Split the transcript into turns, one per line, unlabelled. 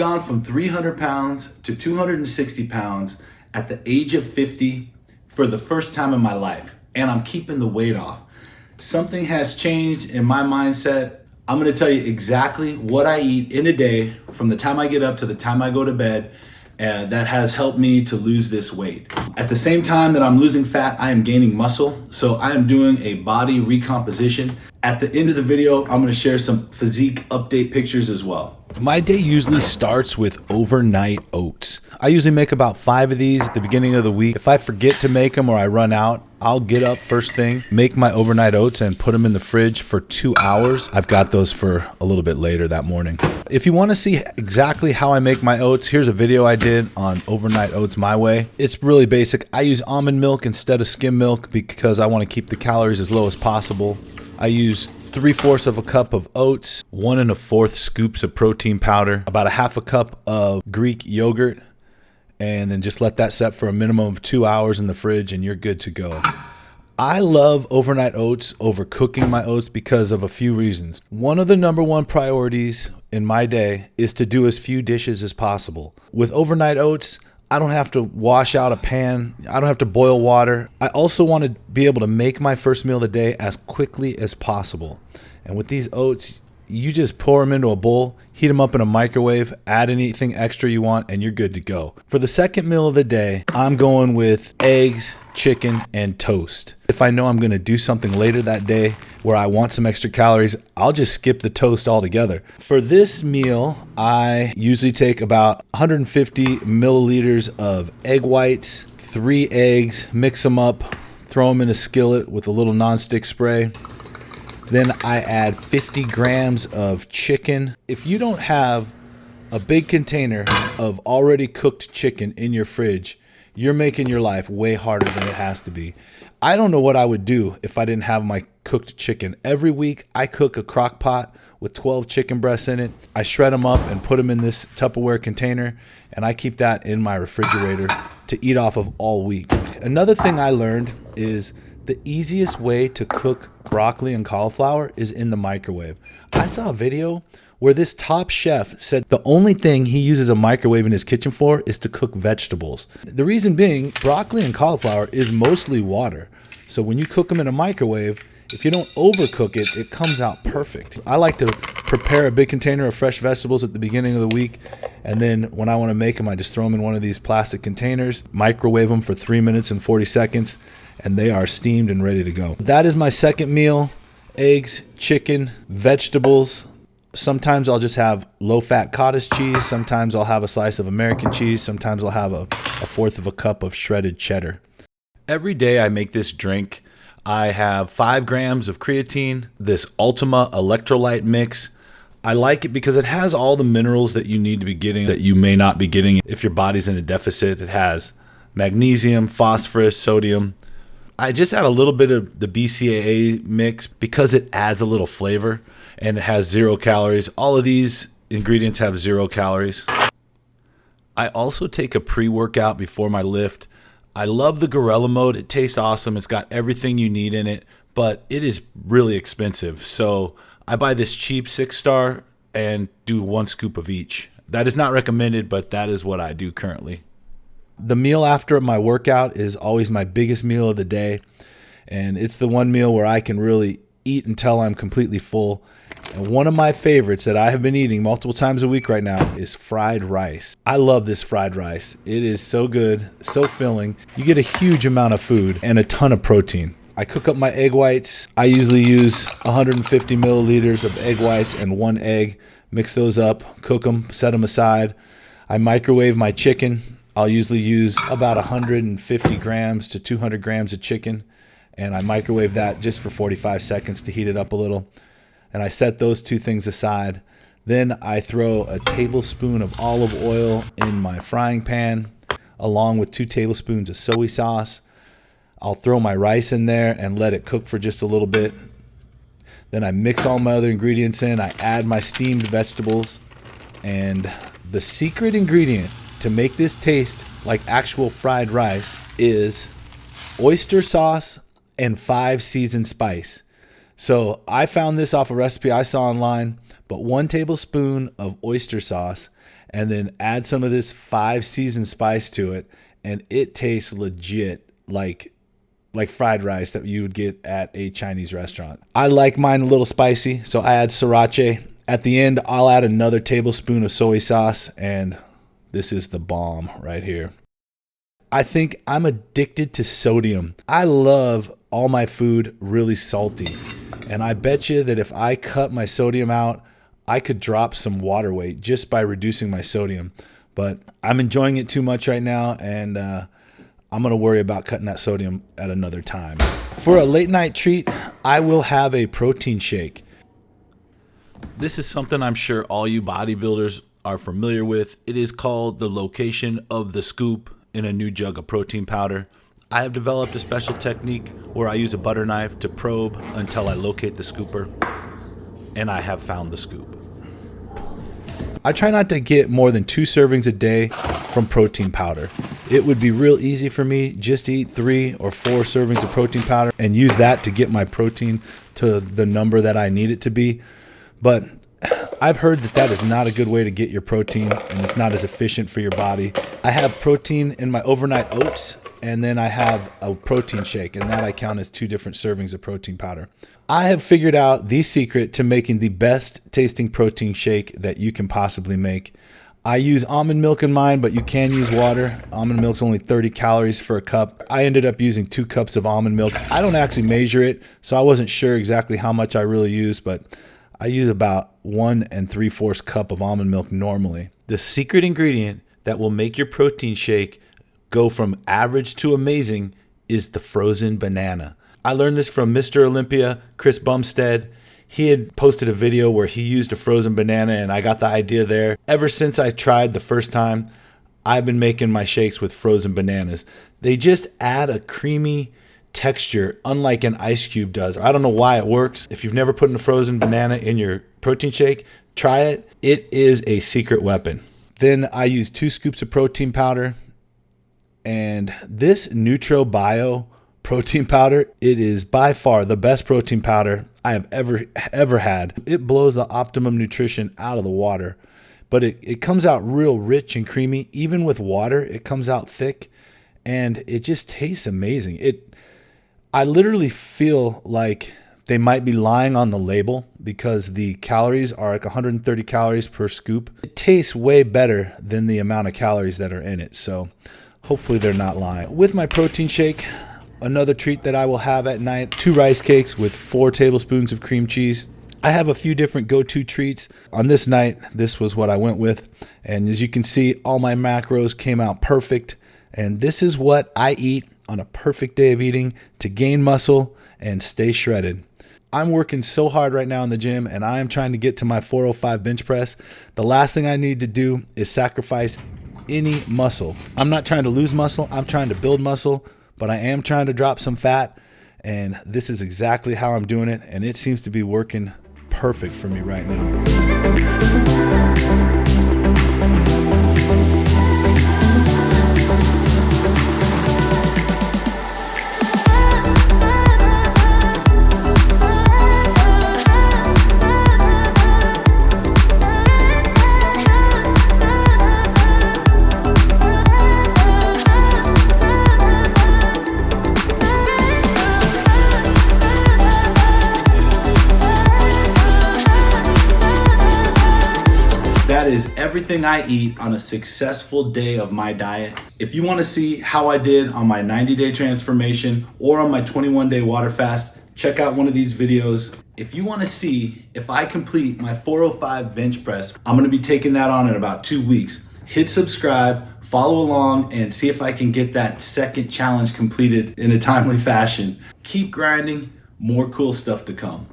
gone from 300 pounds to 260 pounds at the age of 50 for the first time in my life, and I'm keeping the weight off. Something has changed in my mindset. I'm gonna tell you exactly what I eat in a day from the time I get up to the time I go to bed, and that has helped me to lose this weight. At the same time that I'm losing fat, I am gaining muscle. So I am doing a body recomposition. At the end of the video, I'm gonna share some physique update pictures as well. My day usually starts with overnight oats. I usually make about 5 of these at the beginning of the week. If I forget to make them or I run out, I'll get up first thing, make my overnight oats and put them in the fridge for 2 hours. I've got those for a little bit later that morning. If you want to see exactly how I make my oats, here's a video I did on overnight oats my way. It's really basic. I use almond milk instead of skim milk because I want to keep the calories as low as possible. I use 3/4 of a cup of oats, 1 1/4 scoops of protein powder, about a half a cup of Greek yogurt, and then just let that set for a minimum of 2 hours in the fridge and you're good to go. I love overnight oats over cooking my oats because of a few reasons. One of the #1 priorities in my day is to do as few dishes as possible. With overnight oats, I don't have to wash out a pan. I don't have to boil water. I also want to be able to make my first meal of the day as quickly as possible. And with these oats, you just pour them into a bowl, heat them up in a microwave, add anything extra you want, and you're good to go. For the second meal of the day, I'm going with eggs, chicken, and toast. If I know I'm going to do something later that day where I want some extra calories, I'll just skip the toast altogether. For this meal, I usually take about 150 milliliters of egg whites, 3 eggs, mix them up, throw them in a skillet with a little nonstick spray. Then I add 50 grams of chicken. If you don't have a big container of already cooked chicken in your fridge, you're making your life way harder than it has to be. I don't know what I would do if I didn't have my cooked chicken. Every week I cook a crock pot with 12 chicken breasts in it. I shred them up and put them in this Tupperware container, and I keep that in my refrigerator to eat off of all week. Another thing I learned is the easiest way to cook broccoli and cauliflower is in the microwave. I saw a video where this top chef said the only thing he uses a microwave in his kitchen for is to cook vegetables. The reason being, broccoli and cauliflower is mostly water. So when you cook them in a microwave, if you don't overcook it, it comes out perfect. I like to prepare a big container of fresh vegetables at the beginning of the week, and then when I want to make them, I just throw them in one of these plastic containers, microwave them for 3 minutes and 40 seconds, and they are steamed and ready to go. That is my second meal: eggs, chicken, vegetables. Sometimes I'll just have low-fat cottage cheese. Sometimes I'll have a slice of American cheese. Sometimes I'll have a 1/4 of a cup of shredded cheddar. Every day I make this drink. I have 5 grams of creatine, this Ultima electrolyte mix. I like it because it has all the minerals that you need to be getting that you may not be getting if your body's in a deficit. It has magnesium, phosphorus, sodium. I just add a little bit of the BCAA mix because it adds a little flavor, and it has 0 calories. All of these ingredients have 0 calories. I also take a pre-workout before my lift. I love the Gorilla Mode. It tastes awesome. It's got everything you need in it, but it is really expensive. So I buy this cheap 6-star and do 1 scoop of each. That is not recommended, but that is what I do currently. The meal after my workout is always my biggest meal of the day, and it's the one meal where I can really eat until I'm completely full. And one of my favorites that I have been eating multiple times a week right now is fried rice. I love this fried rice. It is so good, so filling. You get a huge amount of food and a ton of protein. I cook up my egg whites. I usually use 150 milliliters of egg whites and 1 egg. Mix those up, cook them, set them aside. I microwave my chicken. I'll usually use about 150 grams to 200 grams of chicken, and I microwave that just for 45 seconds to heat it up a little. And I set those 2 things aside. Then I throw a tablespoon of olive oil in my frying pan, along with 2 tablespoons of soy sauce. I'll throw my rice in there and let it cook for just a little bit. Then I mix all my other ingredients in. I add my steamed vegetables. And the secret ingredient to make this taste like actual fried rice is oyster sauce and 5 seasoned spice. So I found this off a recipe I saw online, but 1 tablespoon of oyster sauce and then add some of this 5-season spice to it, and it tastes legit like fried rice that you would get at a Chinese restaurant. I like mine a little spicy, so I add sriracha. At the end, I'll add another tablespoon of soy sauce, and this is the bomb right here. I think I'm addicted to sodium. I love all my food really salty, and I bet you that if I cut my sodium out, I could drop some water weight just by reducing my sodium. But I'm enjoying it too much right now, and I'm going to worry about cutting that sodium at another time. For a late night treat, I will have a protein shake. This is something I'm sure all you bodybuilders are familiar with. It is called the location of the scoop in a new jug of protein powder. I have developed a special technique where I use a butter knife to probe until I locate the scooper, and I have found the scoop. I try not to get more than 2 servings a day from protein powder. It would be real easy for me just to eat 3 or 4 servings of protein powder and use that to get my protein to the number that I need it to be. But I've heard that that is not a good way to get your protein, and it's not as efficient for your body. I have protein in my overnight oats, and then I have a protein shake, and that I count as 2 different servings of protein powder. I have figured out the secret to making the best tasting protein shake that you can possibly make. I use almond milk in mine, but you can use water. Almond milk's only 30 calories for a cup. I ended up using 2 cups of almond milk. I don't actually measure it, so I wasn't sure exactly how much I really use, but I use about 1 3/4 cup of almond milk normally. The secret ingredient that will make your protein shake go from average to amazing is the frozen banana. I learned this from Mr. Olympia, Chris Bumstead. He had posted a video where he used a frozen banana, and I got the idea there. Ever since I tried the first time, I've been making my shakes with frozen bananas. They just add a creamy texture unlike an ice cube does. I don't know why it works. If you've never put in a frozen banana in your protein shake, try it. It is a secret weapon. Then I use 2 scoops of protein powder, and this NutriBio protein powder, it is by far the best protein powder I have ever had. It blows the optimum nutrition out of the water, but it comes out real rich and creamy. Even with water, it comes out thick, and it just tastes amazing. I literally feel like they might be lying on the label because the calories are like 130 calories per scoop. It tastes way better than the amount of calories that are in it, so hopefully they're not lying. With my protein shake, another treat that I will have at night, 2 rice cakes with 4 tablespoons of cream cheese. I have a few different go-to treats. On this night, this was what I went with, and as you can see, all my macros came out perfect, and this is what I eat on a perfect day of eating to gain muscle and stay shredded. I'm working so hard right now in the gym, and I am trying to get to my 405 bench press. The last thing I need to do is sacrifice any muscle. I'm not trying to lose muscle. I'm trying to build muscle, but I am trying to drop some fat, and this is exactly how I'm doing it, and it seems to be working perfect for me right now. That is everything I eat on a successful day of my diet. If you want to see how I did on my 90-day transformation or on my 21-day water fast, check out one of these videos. If you want to see if I complete my 405 bench press, I'm going to be taking that on in about 2 weeks. Hit subscribe, follow along, and see if I can get that second challenge completed in a timely fashion. Keep grinding, more cool stuff to come.